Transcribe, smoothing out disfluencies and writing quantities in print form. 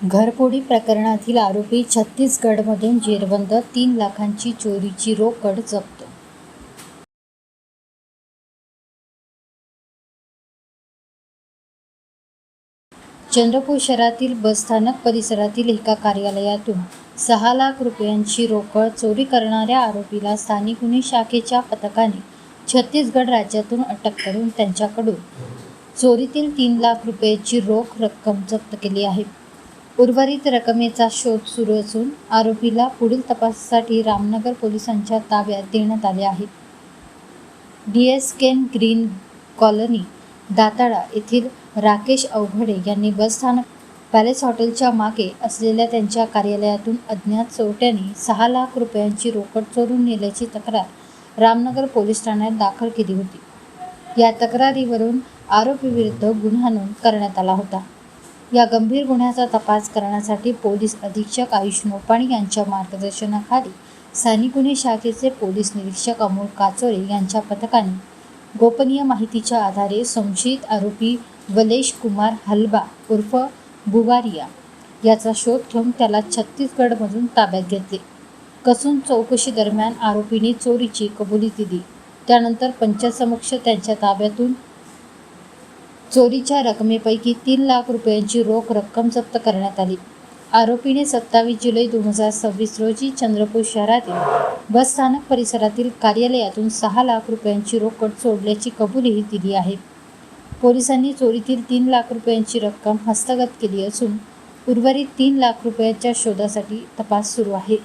घरफोडी प्रकरणातील आरोपी छत्तीसगडमधून जेरबंद, 3 लाखांची चोरीची रोकड जप्त. चंद्रपूर शहरातील बसस्थानक परिसरातील एका कार्यालयातून 6 लाख रुपयांची रोकड चोरी करणाऱ्या आरोपीला स्थानिक गुन्हे शाखेच्या पथकाने छत्तीसगड राज्यातून अटक करून त्यांच्याकडून चोरीतील 3 लाख रुपयांची रोख रक्कम जप्त केली आहे. उर्वरित रकमेचा शोध सुरू असून आरोपीला पुढील तपासासाठी रामनगर पोलिसांच्या ताब्यात देण्यात आले आहे. डीएसकेन ग्रीन कॉलनी, दाताळा येथील राकेश अवघडे यांनी बसस्थानक पॅलेस हॉटेलच्या मागे असलेल्या त्यांच्या कार्यालयातून अज्ञात चोरट्यांनी 6 लाख रुपयांची रोकड चोरून नेल्याची तक्रार रामनगर पोलीस ठाण्यात दाखल केली होती. या तक्रारीवरून आरोपीविरुद्ध गुन्हा नोंद करण्यात आला होता. या गंभीर गुन्ह्याचा तपास करण्यासाठी पोलीस अधीक्षक आयुष मोपाणी यांच्या मार्गदर्शनाखाली स्थानिक गुन्हे शाखेचे पोलीस निरीक्षक अमोल काचोरे यांच्या पथकाने गोपनीय माहितीच्या आधारे संशयित आरोपी वलेश कुमार हलबा उर्फ बुवारिया याचा शोध घेऊन त्याला छत्तीसगडमधून ताब्यात घेतले. कसून चौकशी दरम्यान आरोपीने चोरीची कबुली दिली. त्यानंतर पंचासमक्ष त्यांच्या ताब्यातून चोरीच्या रकमेपैकी 3 लाख रुपयांची रोख रक्कम जप्त करण्यात आली. आरोपीने 27 जुलै 2026 रोजी चंद्रपूर शहरातील बसस्थानक परिसरातील कार्यालयातून 6 लाख रुपयांची रोकड चोरल्याची कबुलीही दिली आहे. पोलिसांनी चोरीतील 3 लाख रुपयांची रक्कम हस्तगत केली असून उर्वरित 3 लाख रुपयांच्या शोधासाठी तपास सुरू आहे.